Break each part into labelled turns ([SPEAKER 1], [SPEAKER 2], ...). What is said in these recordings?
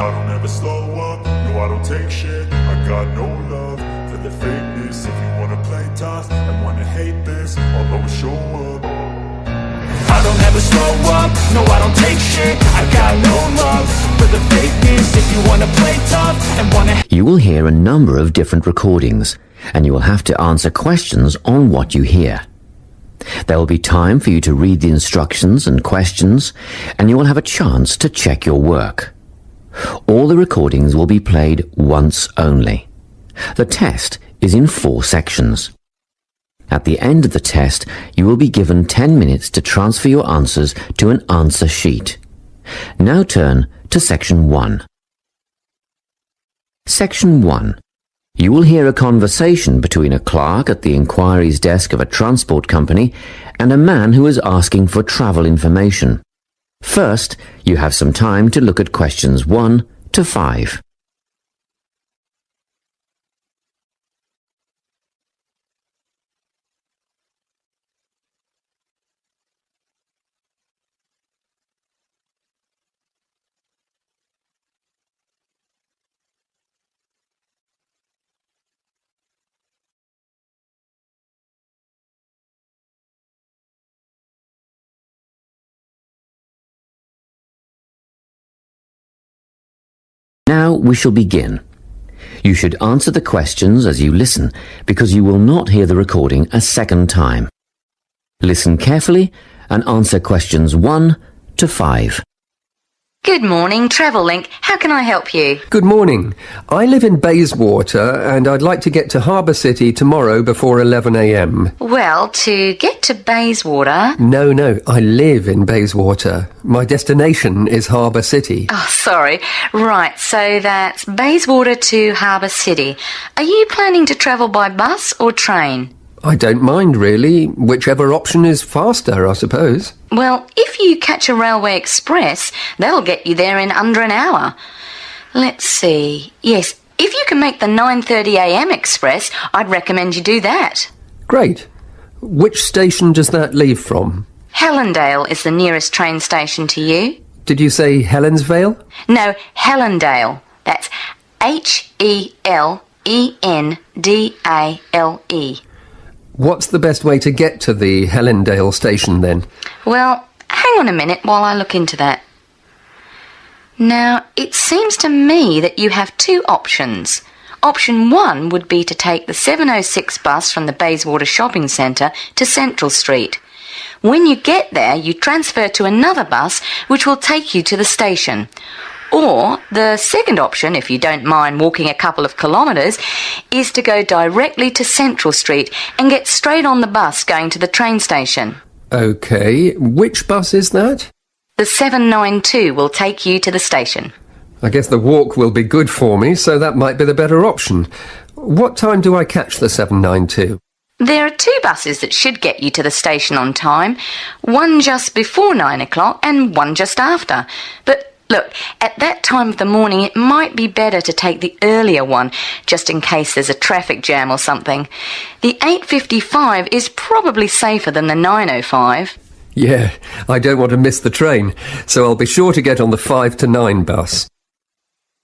[SPEAKER 1] I don't ever slow up, no I don't take shit. I got no love for the fakeness. If you wanna play tough and wanna hate this, I'll always show up. I don't ever slow up, no I don't take shit. I got no love for the fakeness. If you wanna play tough and wanna...
[SPEAKER 2] You will hear a number of different recordings, and you will have to answer questions on what you hear. There will be time for you to read the instructions and questions, and you will have a chance to check your work. All the recordings will be played once only. The test is in 4 sections. At the end of the test, you will be given 10 minutes to transfer your answers to an answer sheet. Now turn to Section 1. Section 1. You will hear a conversation between a clerk at the inquiries desk of a transport company and a man who is asking for travel information. First, you have some time to look at questions 1 to 5. Now we shall begin. You should answer the questions as you listen, because you will not hear the recording a second time. Listen carefully and answer questions 1 to 5.
[SPEAKER 3] Good morning, Travellink. How can I help you?
[SPEAKER 4] Good morning. I live in Bayswater and I'd like to get to Harbour City tomorrow before 11 a.m.
[SPEAKER 3] Well, to get to Bayswater...
[SPEAKER 4] No, I live in Bayswater. My destination is Harbour City.
[SPEAKER 3] Oh, sorry. Right, so that's Bayswater to Harbour City. Are you planning to travel by bus or train?
[SPEAKER 4] I don't mind, really. Whichever option is faster, I suppose.
[SPEAKER 3] Well, if you catch a railway express, that'll get you there in under an hour. Let's see. Yes, if you can make the 9:30 a.m. express, I'd recommend you do that.
[SPEAKER 4] Great. Which station does that leave from?
[SPEAKER 3] Helendale is the nearest train station to you.
[SPEAKER 4] Did you say Helensvale?
[SPEAKER 3] No, Helendale. That's Helendale.
[SPEAKER 4] What's the best way to get to the Helendale station then?
[SPEAKER 3] Well, hang on a minute while I look into that. Now, it seems to me that you have 2 options. Option 1 would be to take the 7:06 bus from the Bayswater Shopping Centre to Central Street. When you get there, you transfer to another bus which will take you to the station. Or the second option, if you don't mind walking a couple of kilometres, is to go directly to Central Street and get straight on the bus going to the train station.
[SPEAKER 4] OK, which bus is that?
[SPEAKER 3] The 792 will take you to the station.
[SPEAKER 4] I guess the walk will be good for me, so that might be the better option. What time do I catch the 792?
[SPEAKER 3] There are 2 buses that should get you to the station on time, one just before 9 o'clock and one just after. But look, at that time of the morning it might be better to take the earlier one, just in case there's a traffic jam or something. The 8:55 is probably safer than the 9:05.
[SPEAKER 4] Yeah, I don't want to miss the train, so I'll be sure to get on the 5 to 9 bus.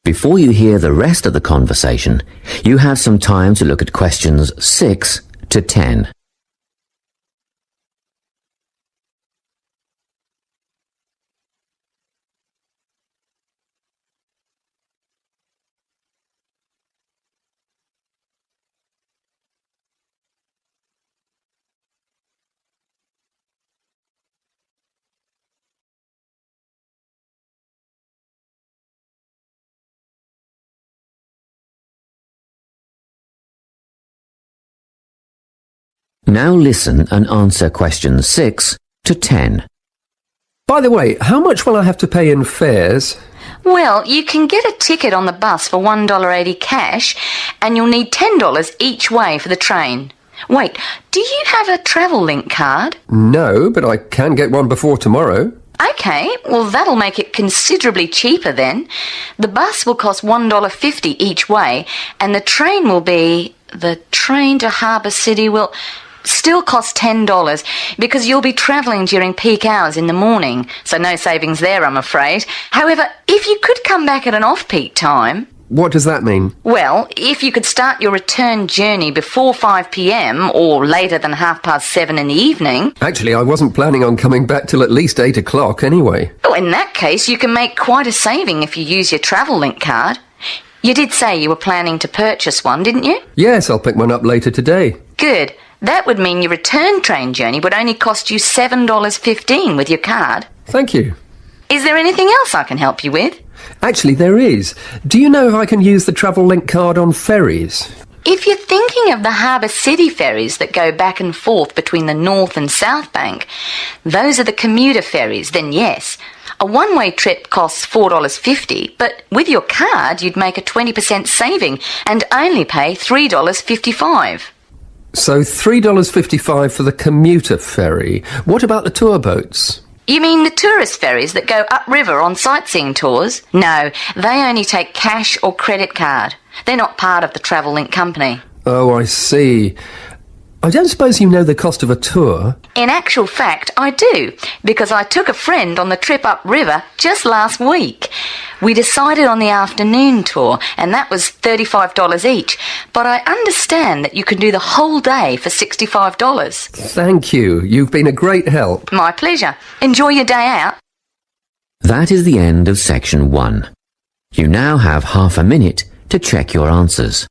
[SPEAKER 2] Before you hear the rest of the conversation, you have some time to look at questions 6 to 10. Now listen and answer questions 6 to 10.
[SPEAKER 4] By the way, how much will I have to pay in fares?
[SPEAKER 3] Well, you can get a ticket on the bus for $1.80 cash, and you'll need $10 each way for the train. Wait, do you have a Travellink card?
[SPEAKER 4] No, but I can get one before tomorrow.
[SPEAKER 3] OK, well that'll make it considerably cheaper then. The bus will cost $1.50 each way, and the train will be... The train to Harbour City will... still costs $10 because you'll be travelling during peak hours in the morning, so no savings there, I'm afraid. However, if you could come back at an off-peak time...
[SPEAKER 4] What does that mean?
[SPEAKER 3] Well, if you could start your return journey before 5 p.m. or later than 7:30 in the evening...
[SPEAKER 4] Actually, I wasn't planning on coming back till at least 8 o'clock anyway.
[SPEAKER 3] Oh, in that case, you can make quite a saving if you use your travel link card. You did say you were planning to purchase one, didn't you?
[SPEAKER 4] Yes, I'll pick one up later today.
[SPEAKER 3] Good. That would mean your return train journey would only cost you $7.15 with your card.
[SPEAKER 4] Thank you.
[SPEAKER 3] Is there anything else I can help you with?
[SPEAKER 4] Actually, there is. Do you know if I can use the travel link card on ferries?
[SPEAKER 3] If you're thinking of the Harbour City ferries that go back and forth between the North and South Bank, those are the commuter ferries, then yes. A one-way trip costs $4.50, but with your card you'd make a 20% saving and only pay $3.55.
[SPEAKER 4] So $3.55 for the commuter ferry. What about the tour boats?
[SPEAKER 3] You mean the tourist ferries that go upriver on sightseeing tours? No, they only take cash or credit card. They're not part of the Travel Link company.
[SPEAKER 4] Oh, I see. I don't suppose you know the cost of a tour?
[SPEAKER 3] In actual fact, I do, because I took a friend on the trip upriver just last week. We decided on the afternoon tour, and that was $35 each, but I understand that you can do the whole day for $65.
[SPEAKER 4] Thank you. You've been a great help.
[SPEAKER 3] My pleasure. Enjoy your day out.
[SPEAKER 2] That is the end of section 1. You now have half a minute to check your answers.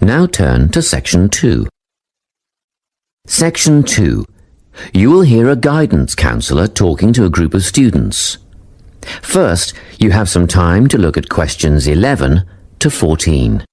[SPEAKER 2] Now turn to Section 2. Section 2. You will hear a guidance counsellor talking to a group of students. First, you have some time to look at questions 11 to 14.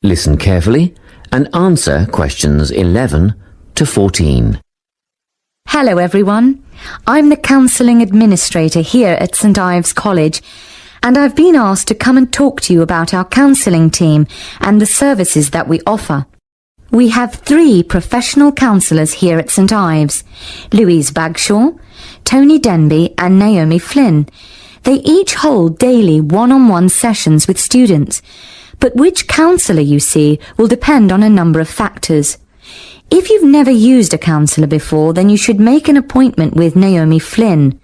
[SPEAKER 2] Listen carefully and answer questions 11 to 14.
[SPEAKER 5] Hello everyone. I'm the Counselling Administrator here at St Ives College, and I've been asked to come and talk to you about our counselling team and the services that we offer. We have 3 professional counsellors here at St Ives, Louise Bagshaw, Tony Denby and Naomi Flynn. They each hold daily one-on-one sessions with students, but which counsellor you see will depend on a number of factors. If you've never used a counsellor before, then you should make an appointment with Naomi Flynn.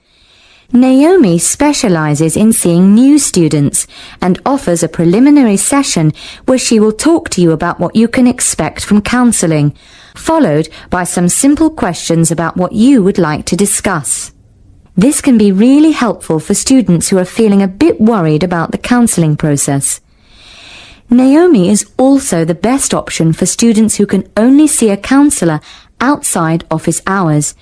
[SPEAKER 5] Naomi specialises in seeing new students and offers a preliminary session where she will talk to you about what you can expect from counselling, followed by some simple questions about what you would like to discuss. This can be really helpful for students who are feeling a bit worried about the counselling process. Naomi is also the best option for students who can only see a counsellor outside office hours.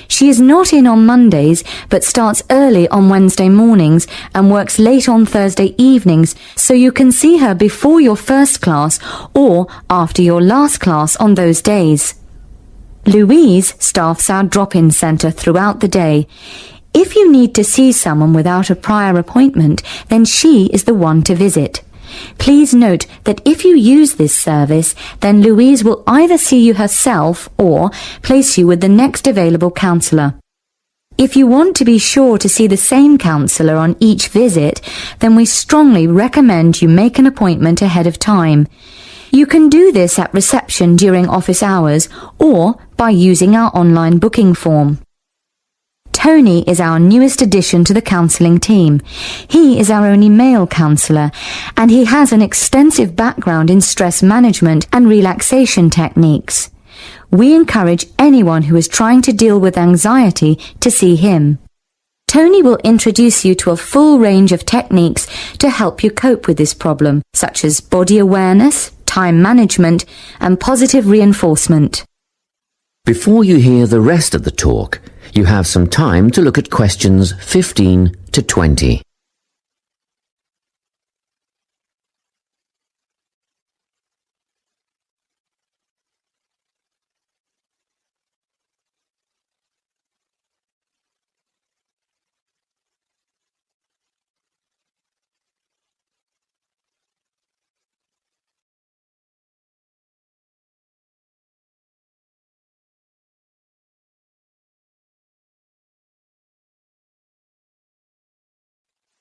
[SPEAKER 5] She is not in on Mondays, but starts early on Wednesday mornings and works late on Thursday evenings, so you can see her before your first class or after your last class on those days. Louise staffs our drop-in centre throughout the day. If you need to see someone without a prior appointment, then she is the one to visit. Please note that if you use this service, then Louise will either see you herself or place you with the next available counsellor. If you want to be sure to see the same counsellor on each visit, then we strongly recommend you make an appointment ahead of time. You can do this at reception during office hours or by using our online booking form. Tony is our newest addition to the counselling team. He is our only male counsellor, and he has an extensive background in stress management and relaxation techniques. We encourage anyone who is trying to deal with anxiety to see him. Tony will introduce you to a full range of techniques to help you cope with this problem, such as body awareness, time management, and positive reinforcement.
[SPEAKER 2] Before you hear the rest of the talk, you have some time to look at questions 15 to 20.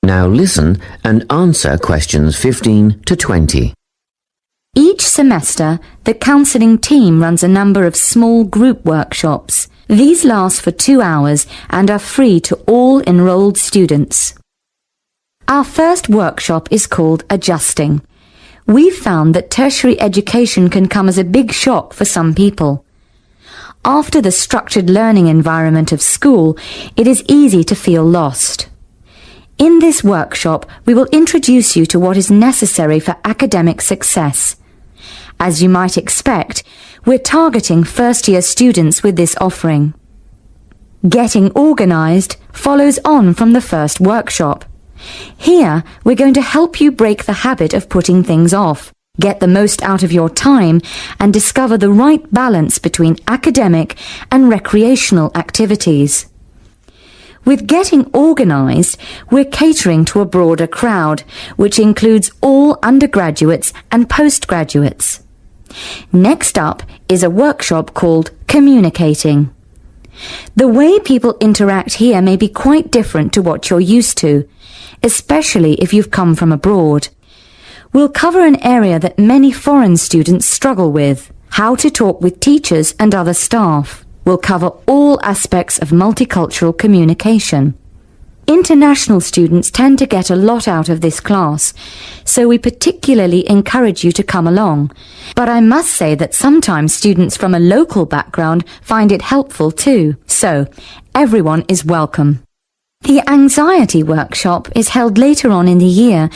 [SPEAKER 2] Now listen and answer questions 15 to 20.
[SPEAKER 5] Each semester, the counselling team runs a number of small group workshops. These last for 2 hours and are free to all enrolled students. Our first workshop is called Adjusting. We've found that tertiary education can come as a big shock for some people. After the structured learning environment of school, it is easy to feel lost. In this workshop, we will introduce you to what is necessary for academic success. As you might expect, we're targeting first-year students with this offering. Getting organised follows on from the first workshop. Here, we're going to help you break the habit of putting things off, get the most out of your time, and discover the right balance between academic and recreational activities. With Getting Organised, we're catering to a broader crowd, which includes all undergraduates and postgraduates. Next up is a workshop called Communicating. The way people interact here may be quite different to what you're used to, especially if you've come from abroad. We'll cover an area that many foreign students struggle with: how to talk with teachers and other staff. We'll cover all aspects of multicultural communication. International students tend to get a lot out of this class, so we particularly encourage you to come along. But I must say that sometimes students from a local background find it helpful too, so everyone is welcome. The anxiety workshop is held later on in the year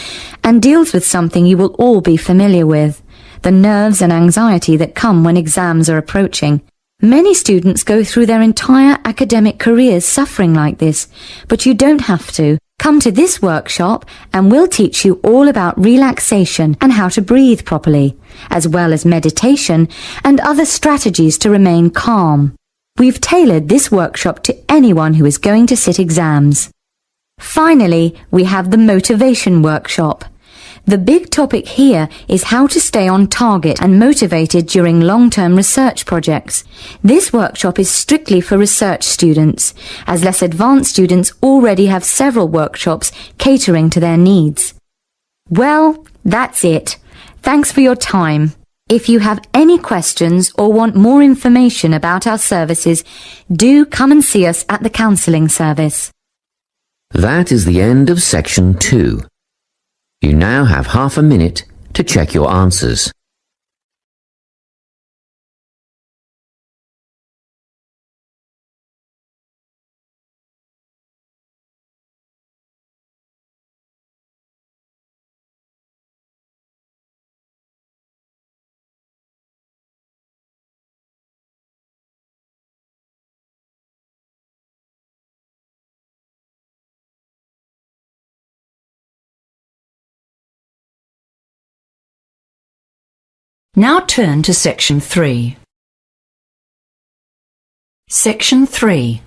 [SPEAKER 5] and deals with something you will all be familiar with: the nerves and anxiety that come when exams are approaching. Many students go through their entire academic careers suffering like this, but you don't have to. Come to this workshop and we'll teach you all about relaxation and how to breathe properly, as well as meditation and other strategies to remain calm. We've tailored this workshop to anyone who is going to sit exams. Finally, we have the motivation workshop. The big topic here is how to stay on target and motivated during long-term research projects. This workshop is strictly for research students, as less advanced students already have several workshops catering to their needs. Well, that's it. Thanks for your time. If you have any questions or want more information about our services, do come and see us at the counselling service.
[SPEAKER 2] That is the end of section 2. You now have half a minute to check your answers.
[SPEAKER 6] Now turn to Section 3. Section 3.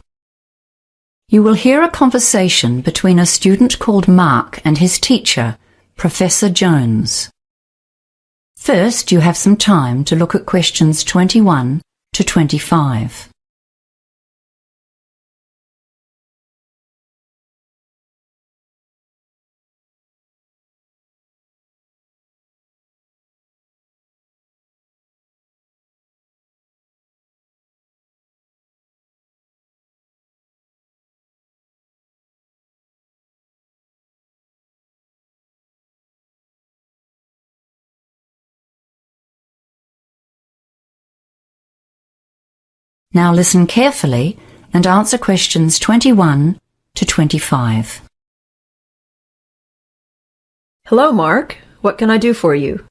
[SPEAKER 6] You will hear a conversation between a student called Mark and his teacher, Professor Jones. First, you have some time to look at questions 21 to 25. Now listen carefully and answer questions 21 to 25.
[SPEAKER 7] Hello, Mark. What can I do for you?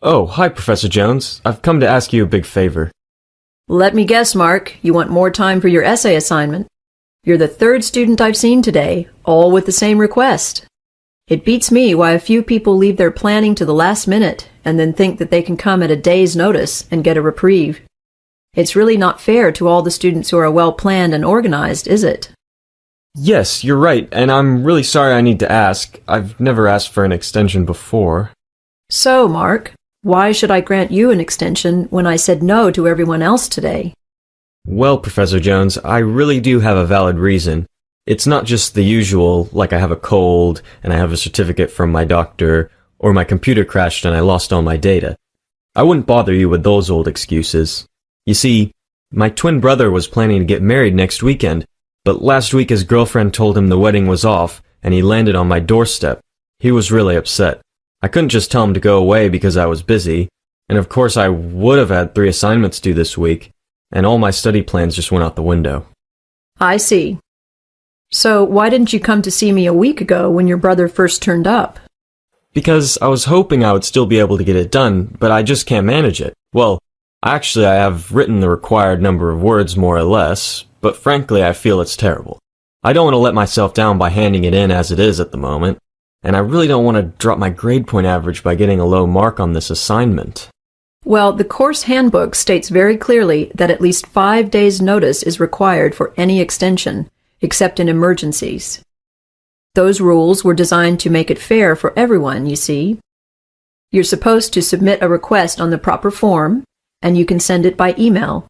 [SPEAKER 8] Oh, hi, Professor Jones. I've come to ask you a big favor.
[SPEAKER 7] Let me guess, Mark. You want more time for your essay assignment. You're the third student I've seen today, all with the same request. It beats me why a few people leave their planning to the last minute and then think that they can come at a day's notice and get a reprieve. It's really not fair to all the students who are well planned and organized, is it?
[SPEAKER 8] Yes, you're right, and I'm really sorry I need to ask. I've never asked for an extension before.
[SPEAKER 7] So, Mark, why should I grant you an extension when I said no to everyone else today?
[SPEAKER 8] Well, Professor Jones, I really do have a valid reason. It's not just the usual, like I have a cold, and I have a certificate from my doctor, or my computer crashed and I lost all my data. I wouldn't bother you with those old excuses. You see, my twin brother was planning to get married next weekend, but last week his girlfriend told him the wedding was off, and he landed on my doorstep. He was really upset. I couldn't just tell him to go away because I was busy, and of course I would have had 3 assignments due this week, and all my study plans just went out the window.
[SPEAKER 7] I see. So why didn't you come to see me a week ago when your brother first turned up?
[SPEAKER 8] Because I was hoping I would still be able to get it done, but I just can't manage it. Well, actually I have written the required number of words more or less, but frankly I feel it's terrible. I don't want to let myself down by handing it in as it is at the moment, and I really don't want to drop my grade point average by getting a low mark on this assignment.
[SPEAKER 7] Well, the course handbook states very clearly that at least 5 days' notice is required for any extension, except in emergencies. Those rules were designed to make it fair for everyone, you see. You're supposed to submit a request on the proper form, and you can send it by email.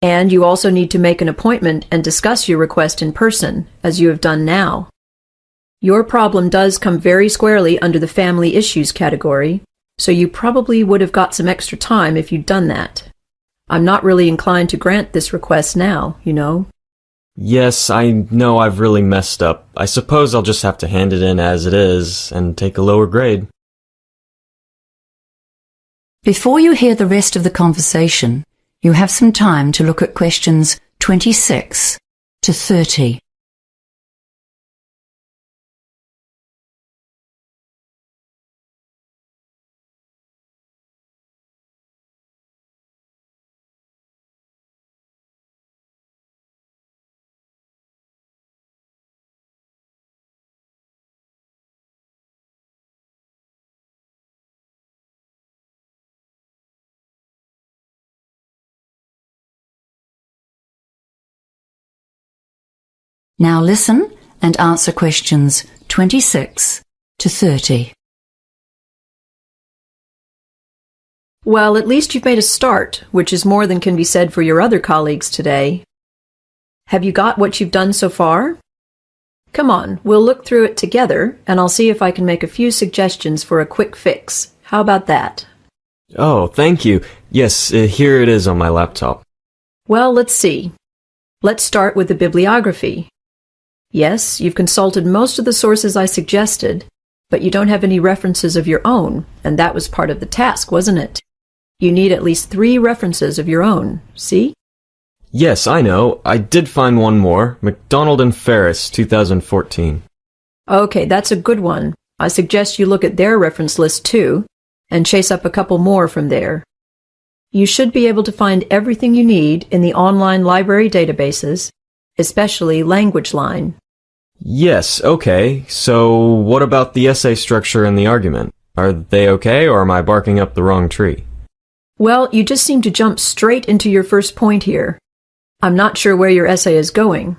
[SPEAKER 7] And you also need to make an appointment and discuss your request in person, as you have done now. Your problem does come very squarely under the family issues category, so you probably would have got some extra time if you'd done that. I'm not really inclined to grant this request now, you know.
[SPEAKER 8] Yes, I know I've really messed up. I suppose I'll just have to hand it in as it is and take a lower grade.
[SPEAKER 6] Before you hear the rest of the conversation, you have some time to look at questions 26 to 30. Now listen and answer questions 26 to 30.
[SPEAKER 7] Well, at least you've made a start, which is more than can be said for your other colleagues today. Have you got what you've done so far? Come on, we'll look through it together, and I'll see if I can make a few suggestions for a quick fix. How about that?
[SPEAKER 8] Oh, thank you. Yes, here it is on my laptop.
[SPEAKER 7] Well, let's see. Let's start with the bibliography. Yes, you've consulted most of the sources I suggested, but you don't have any references of your own, and that was part of the task, wasn't it? You need at least 3 references of your own, see?
[SPEAKER 8] Yes, I know. I did find one more. McDonald and Ferris, 2014.
[SPEAKER 7] Okay, that's a good one. I suggest you look at their reference list too, and chase up a couple more from there. You should be able to find everything you need in the online library databases, especially LanguageLine.
[SPEAKER 8] Yes, okay. So what about the essay structure and the argument? Are they okay, or am I barking up the wrong tree?
[SPEAKER 7] Well, you just seem to jump straight into your first point here. I'm not sure where your essay is going.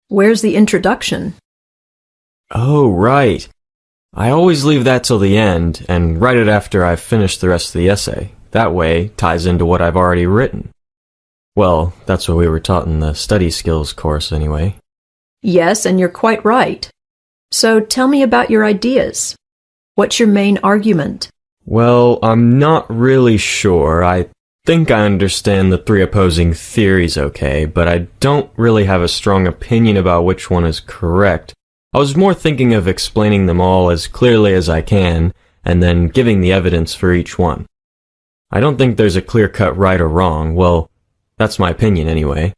[SPEAKER 7] Where's the introduction?
[SPEAKER 8] Oh, right. I always leave that till the end and write it after I've finished the rest of the essay. That way, it ties into what I've already written. Well, that's what we were taught in the study skills course anyway.
[SPEAKER 7] Yes, and you're quite right. So tell me about your ideas. What's your main argument?
[SPEAKER 8] Well, I'm not really sure. I think I understand the 3 opposing theories okay, but I don't really have a strong opinion about which one is correct. I was more thinking of explaining them all as clearly as I can, and then giving the evidence for each one. I don't think there's a clear-cut right or wrong. Well, That's my opinion anyway.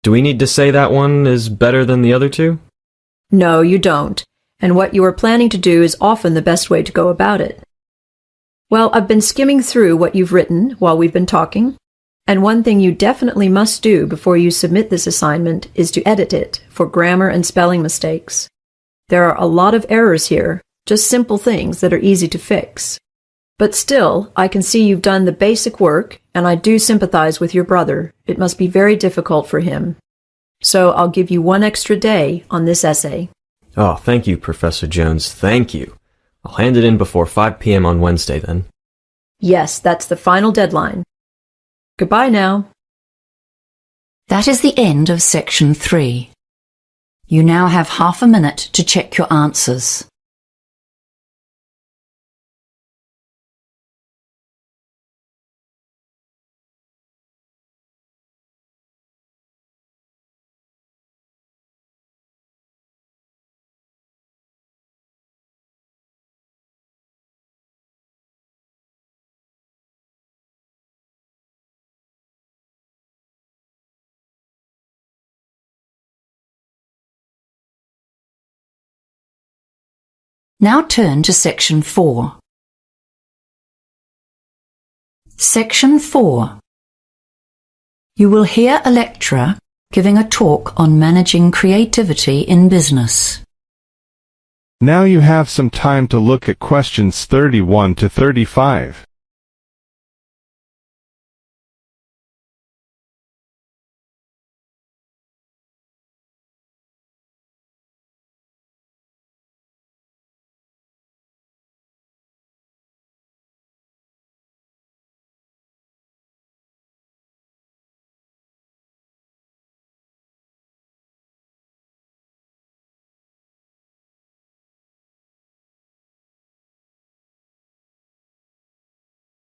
[SPEAKER 8] Do we need to say that one is better than the other two?
[SPEAKER 7] No, you don't. And what you are planning to do is often the best way to go about it. Well, I've been skimming through what you've written while we've been talking, and one thing you definitely must do before you submit this assignment is to edit it for grammar and spelling mistakes. There are a lot of errors here, just simple things that are easy to fix. But still, I can see you've done the basic work, and I do sympathize with your brother. It must be very difficult for him. So I'll give you 1 extra day on this essay.
[SPEAKER 8] Oh, thank you, Professor Jones. Thank you. I'll hand it in before 5 p.m. on Wednesday, then.
[SPEAKER 7] Yes, that's the final deadline. Goodbye now.
[SPEAKER 6] That is the end of section 3. You now have half a minute to check your answers. Now turn to section 4. Section 4. You will hear a lecturer giving a talk on managing creativity in business.
[SPEAKER 9] Now you have some time to look at questions 31 to 35.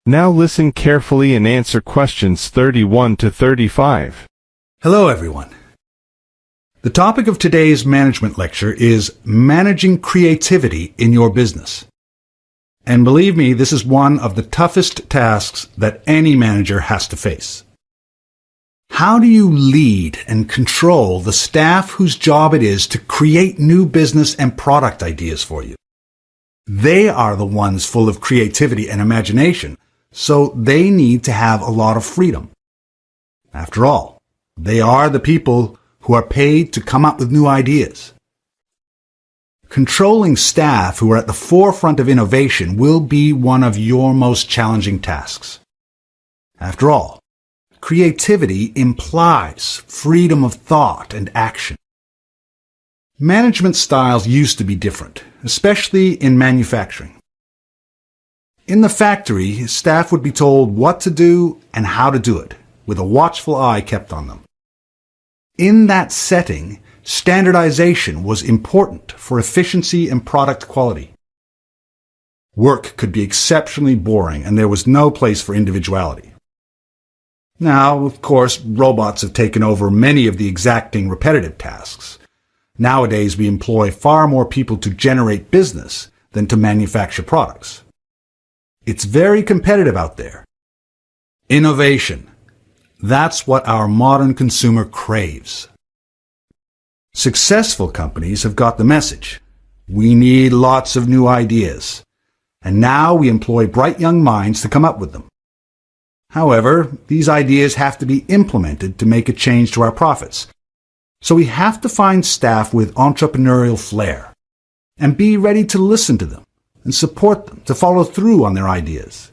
[SPEAKER 9] Now listen carefully and answer questions 31 to 35.
[SPEAKER 10] Hello, everyone. The topic of today's management lecture is managing creativity in your business. And believe me, this is one of the toughest tasks that any manager has to face. How do you lead and control the staff whose job it is to create new business and product ideas for you? They are the ones full of creativity and imagination, so they need to have a lot of freedom. After all, they are the people who are paid to come up with new ideas. Controlling staff who are at the forefront of innovation will be one of your most challenging tasks. After all, creativity implies freedom of thought and action. Management styles used to be different, especially in manufacturing. In the factory, staff would be told what to do and how to do it, with a watchful eye kept on them. In that setting, standardization was important for efficiency and product quality. Work could be exceptionally boring, and there was no place for individuality. Now, of course, robots have taken over many of the exacting repetitive tasks. Nowadays, we employ far more people to generate business than to manufacture products. It's very competitive out there. Innovation. That's what our modern consumer craves. Successful companies have got the message. We need lots of new ideas. And now we employ bright young minds to come up with them. However, these ideas have to be implemented to make a change to our profits. So we have to find staff with entrepreneurial flair and be ready to listen to them and support them to follow through on their ideas.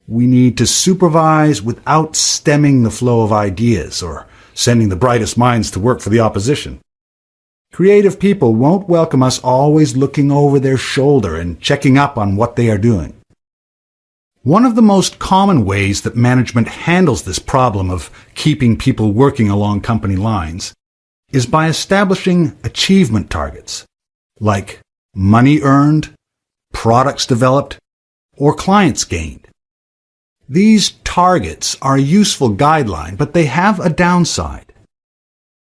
[SPEAKER 10] We need to supervise without stemming the flow of ideas or sending the brightest minds to work for the opposition. Creative people won't welcome us always looking over their shoulder and checking up on what they are doing. One of the most common ways that management handles this problem of keeping people working along company lines is by establishing achievement targets, like money earned, products developed, or clients gained. These targets are a useful guideline, but they have a downside.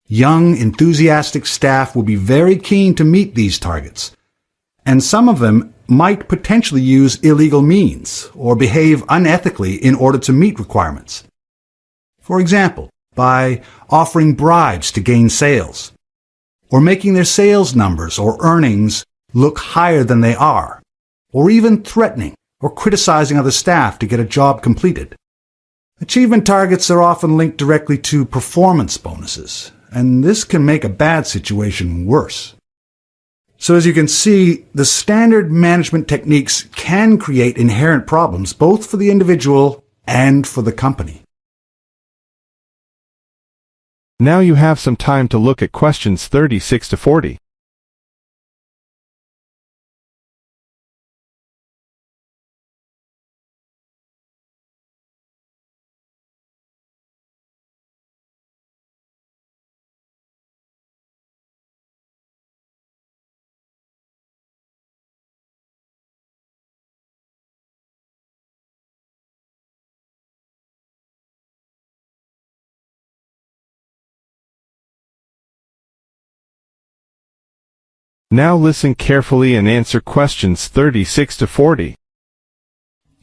[SPEAKER 10] Young, enthusiastic staff will be very keen to meet these targets, and some of them might potentially use illegal means or behave unethically in order to meet requirements. For example, by offering bribes to gain sales, or making their sales numbers or earnings look higher than they are, or even threatening or criticizing other staff to get a job completed. Achievement targets are often linked directly to performance bonuses, and this can make a bad situation worse. So as you can see, the standard management techniques can create inherent problems both for the individual and for the company.
[SPEAKER 9] Now you have some time to look at questions 36 to 40. Now listen carefully and answer questions 36 to 40.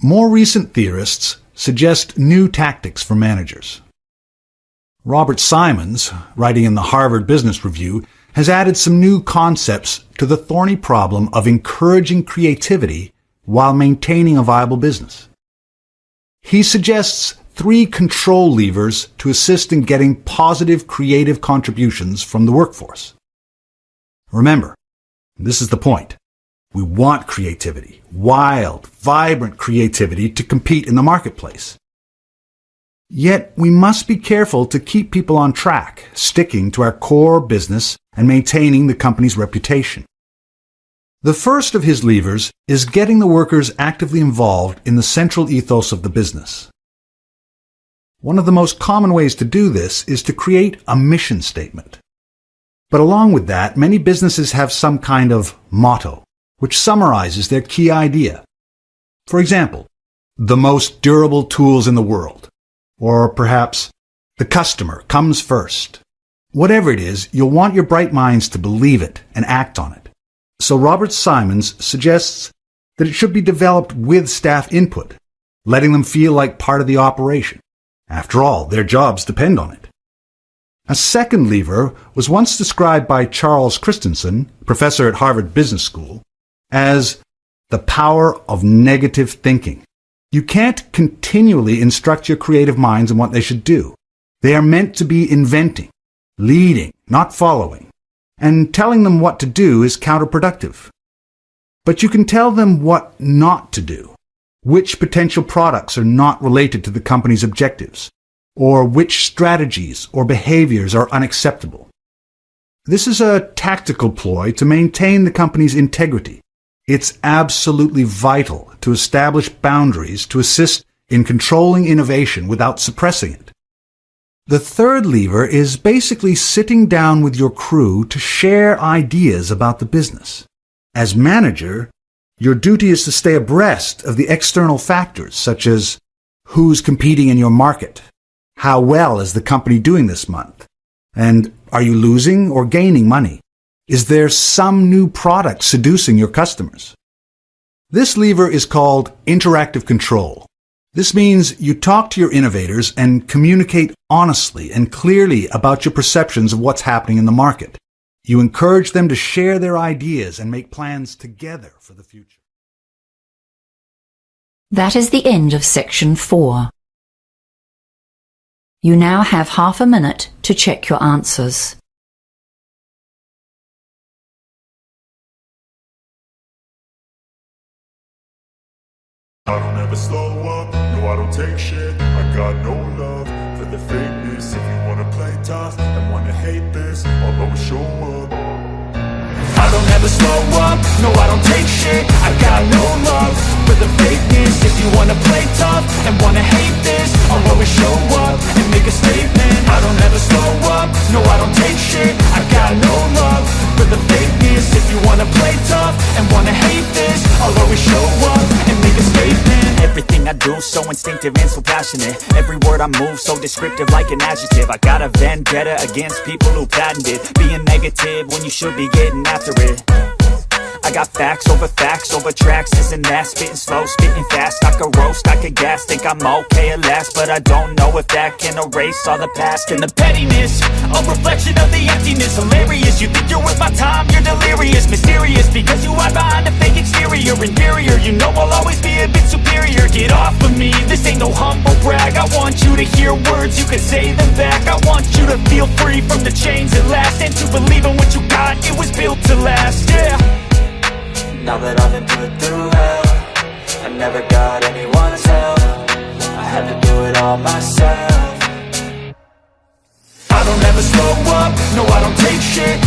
[SPEAKER 10] More recent theorists suggest new tactics for managers. Robert Simons, writing in the Harvard Business Review, has added some new concepts to the thorny problem of encouraging creativity while maintaining a viable business. He suggests 3 control levers to assist in getting positive creative contributions from the workforce. Remember, this is the point. We want creativity, wild, vibrant creativity to compete in the marketplace. Yet we must be careful to keep people on track, sticking to our core business and maintaining the company's reputation. The first of his levers is getting the workers actively involved in the central ethos of the business. One of the most common ways to do this is to create a mission statement. But along with that, many businesses have some kind of motto, which summarizes their key idea. For example, the most durable tools in the world. Or perhaps, the customer comes first. Whatever it is, you'll want your bright minds to believe it and act on it. So Robert Simons suggests that it should be developed with staff input, letting them feel like part of the operation. After all, their jobs depend on it. A second lever was once described by Charles Christensen, professor at Harvard Business School, as the power of negative thinking. You can't continually instruct your creative minds on what they should do. They are meant to be inventing, leading, not following, and telling them what to do is counterproductive. But you can tell them what not to do, which potential products are not related to the company's objectives, or which strategies or behaviors are unacceptable. This is a tactical ploy to maintain the company's integrity. It's absolutely vital to establish boundaries to assist in controlling innovation without suppressing it. The third lever is basically sitting down with your crew to share ideas about the business. As manager, your duty is to stay abreast of the external factors such as who's competing in your market, how well is the company doing this month? And are you losing or gaining money? Is there some new product seducing your customers? This lever is called interactive control. This means you talk to your innovators and communicate honestly and clearly about your perceptions of what's happening in the market. You encourage them to share their ideas and make plans together for the future.
[SPEAKER 6] That is the end of section 4. You now have half a minute to check your answers.
[SPEAKER 1] I don't ever slow up, no I don't take shit. I got no love for the fakeness. If you wanna play tough and wanna hate this, I'll always show up. I don't ever slow up, no I don't take shit. I got no love for the fakeness. If you wanna play tough and wanna hate this, I'll always show up and make a statement. I don't ever slow up, no I don't take shit. I got no love for the fakeness. If you wanna play tough and wanna hate this, I'll always show up and make a statement.
[SPEAKER 11] Everything I do so instinctive and so passionate. Every word I move so descriptive like an adjective. I got a vendetta against people who patented being negative when you should be getting after it. I got facts over tracks, isn't that? Spitting slow, spitting fast, I could roast, I could gas. Think I'm okay at last, but I don't know if that can erase all the past. And the pettiness, a reflection of the emptiness. Hilarious, you think you're worth my time, you're delirious. Mysterious, because you hide behind a fake exterior. Inferior, you know I'll always be a bit superior. Get off of me, this ain't no humble brag. I want you to hear words, you can say them back. I want you to feel free from the chains at last, and to believe in what you got, it was built to last, yeah.
[SPEAKER 12] Now that I've been put through hell, I never got anyone's help, I had to do it all myself.
[SPEAKER 11] I don't ever slow up, no I don't take shit.